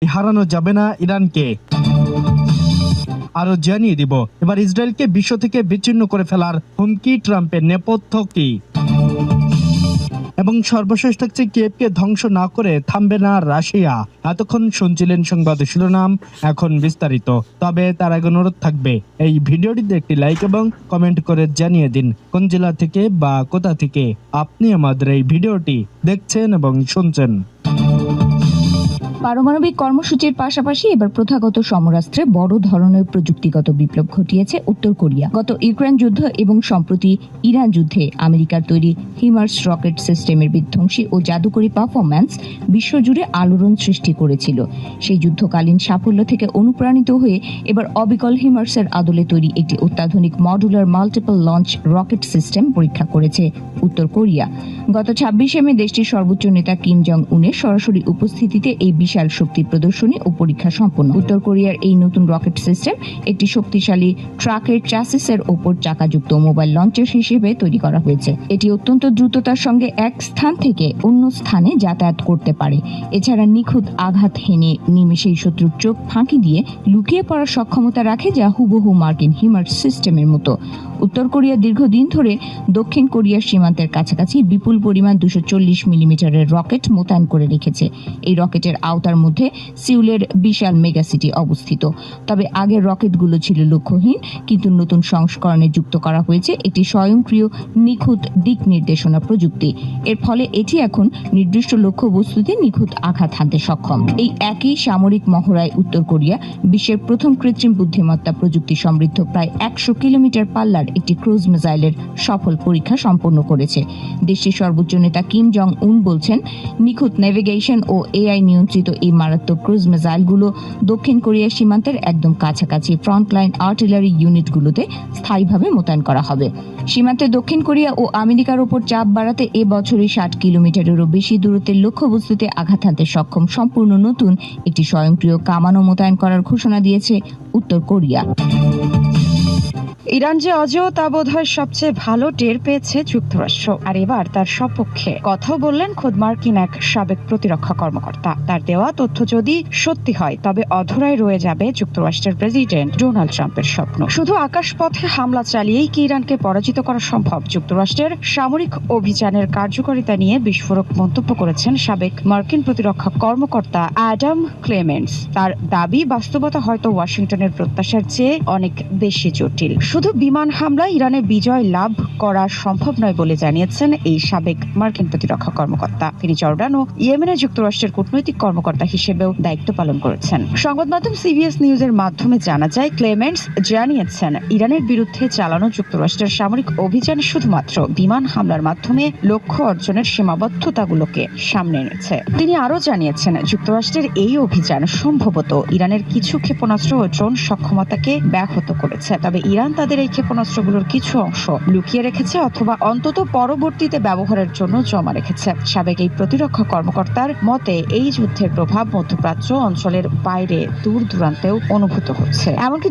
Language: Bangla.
হারানো যাবে না ইরানকে। আরো জানিয়ে দিব, এবার ইসরায়েলকে বিশ্ব থেকে বিচ্ছিন্ন করে ফেলার হুমকি ট্রাম্পের নেপথ্য কি, এবং সর্বশেষ থাকছে কিয়েভকে ধ্বংস না করে থামবে না রাশিয়া। এতক্ষণ শুনছিলেন সংবাদ শিরোনাম, এখন বিস্তারিত। তবে তার আগে অনুরোধ থাকবে এই ভিডিওটিতে একটি লাইক এবং কমেন্ট করে জানিয়ে দিন কোন জেলা থেকে বা কোথা থেকে আপনি আমাদের এই ভিডিওটি দেখছেন এবং শুনছেন। পারমাণবিক কর্মসূচির পাশাপাশি এবার প্রথাগত সমরাস্ত্রে বড় ধরনের প্রযুক্তিগত বিপ্লব ঘটিয়েছে উত্তর কোরিয়া। গত ইউক্রেন যুদ্ধ এবং সম্প্রতি ইরান যুদ্ধে আমেরিকার তৈরি হিমার্স রকেট সিস্টেমের বিধ্বংসী ও জাদুকরী পারফরম্যান্স বিশ্বজুড়ে আলোড়ন সৃষ্টি করেছিল। সেই যুদ্ধকালীন সাফল্য থেকে অনুপ্রাণিত হয়ে এবার অবিকল হিমার্সের আদলে তৈরি একটি অত্যাধুনিক modular multiple launch rocket system পরীক্ষা করেছে উত্তর কোরিয়া। গত 26 মে দেশটির সর্বোচ্চ নেতা কিম জং উনের সরাসরি উপস্থিতিতে এই বিশাল শক্তি প্রদর্শনী ও পরীক্ষা সম্পন্ন। উত্তর কোরিয়ার এই নতুন রকেট সিস্টেম একটি শক্তিশালী ট্রাকের চ্যাসিসের ওপর চাকাযুক্ত মোবাইল লঞ্চার হিসেবে তৈরি করা হয়েছে। এটি অত্যন্ত দ্রুততার সঙ্গে এক স্থান থেকে অন্য স্থানে যাতায়াত করতে পারে। এছাড়া নিখুঁত আঘাত হেনে নিমেষেই শত্রুর চোখ ফাঁকি দিয়ে লুকিয়ে পড়ার সক্ষমতা রাখে, যা হুবহু মার্কিন হিমার্স সিস্টেমের মতো। উত্তর কোরিয়া দীর্ঘদিন ধরে দক্ষিণ কোরিয়ার সীমান্তের কাছাকাছি বিপুল পরিমাণ 240 মিলিমিটারের রকেট মোতায়েন করে রেখেছে। এই রকেটের আওতার মধ্যে সিউলের বিশাল মেগাসিটি অবস্থিত। তবে আগের রকেটগুলো ছিল লক্ষ্যহীন, কিন্তু নতুন সংস্করণে যুক্ত করা হয়েছে একটি স্বয়ংক্রিয় নিখুঁত দিক নির্দেশনা প্রযুক্তি। এর ফলে এটি এখন নির্দিষ্ট লক্ষ্যবস্তুতে নিখুঁত আঘাত হানতে সক্ষম। এই একই সামরিক মহড়ায় উত্তর কোরিয়া বিশ্বের প্রথম কৃত্রিম বুদ্ধিমত্তা প্রযুক্তি সমৃদ্ধ প্রায় 100 কিলোমিটার পাল্লার একটি ক্রুজ মিসাইলের সফল পরীক্ষা সম্পন্ন করেছে। দেশটির সর্বোচ্চ নেতা কিম জং উন বলছেন, নিখুঁত নেভিগেশন ও এআই নিয়ন্ত্রিত এই মারাত্মক ক্রুজ মিসাইলগুলো দক্ষিণ কোরিয়ার সীমান্তের একদম কাছাকাছি ফ্রন্টলাইন আর্টিলারি ইউনিটগুলোতে স্থায়ীভাবে মোতায়েন করা হবে। সীমান্তে দক্ষিণ কোরিয়া ও আমেরিকার উপর চাপ বাড়াতে এ বছরে 60 কিলোমিটারেরও বেশি দূরত্বের লক্ষ্যবস্তুতে আঘাত হানতে সক্ষম সম্পূর্ণ নতুন একটি স্বয়ংক্রিয় কামানও মোতায়েন করার ঘোষণা দিয়েছে উত্তর কোরিয়া। ইরান যে অজেয় তা বোধহয় সবচেয়ে ভালো টের পেয়েছে যুক্তরাষ্ট্র, আর এবার তার সপক্ষে কথাও বললেন খোদ মার্কিন এক সাবেক প্রতিরক্ষা কর্মকর্তা। তার দেওয়া তথ্য যদি সত্যি হয়, তবে অধরায় রয়ে যাবে যুক্তরাষ্ট্রের প্রেসিডেন্ট ডোনাল্ড ট্রাম্পের স্বপ্ন। শুধু আকাশপথে হামলা চালিয়েই কি ইরানকে পরাজিত করা সম্ভব? যুক্তরাষ্ট্রের সামরিক অভিযানের কার্যকারিতা নিয়ে বিস্ফোরক মন্তব্য করেছেন সাবেক মার্কিন প্রতিরক্ষা কর্মকর্তা অ্যাডাম ক্লেমেন্টস। তার দাবি, বাস্তবতা হয়তো ওয়াশিংটনের প্রত্যাশার চেয়ে অনেক বেশি জটিল। শুধু বিমান হামলায় ইরানে বিজয় লাভ করা সম্ভব নয় বলে জানিয়েছেন এই সাবেক মার্কিন প্রতিরক্ষা কর্মকর্তা। তিনি জর্ডান ও ইয়েমেনে যুক্তরাষ্ট্রের কূটনৈতিক কর্মকর্তা হিসেবেও দায়িত্ব পালন করেছেন। সংবাদ মাধ্যম সিবিএস নিউজের মাধ্যমে জানা যায়, ক্লেমেন্টস জানিয়েছেন, ইরানের বিরুদ্ধে চালানো যুক্তরাষ্ট্রের সামরিক অভিযান শুধুমাত্র বিমান হামলার মাধ্যমে লক্ষ্য অর্জনের সীমাবদ্ধতাগুলোকে সামনে এনেছে। তিনি আরও জানিয়েছেন, যুক্তরাষ্ট্রের এই অভিযান সম্ভবত ইরানের কিছু ক্ষেপণাস্ত্র ও ড্রোন সক্ষমতাকে ব্যাহত করেছে। তবে ইরান তাদের এই ক্ষেপণাস্ত্রগুলোর কিছু অংশ লুকিয়ে রেখেছে অথবা অন্তত পরবর্তীতে ব্যবহারের জন্য জমা রেখেছে। সাবেক এই প্রতিরক্ষা কর্মকর্তার মতে, এই যুদ্ধের প্রভাব মধ্যপ্রাচ্য অঞ্চলের বাইরে দূর দূরান্তেও অনুভূত হচ্ছে। এমনকি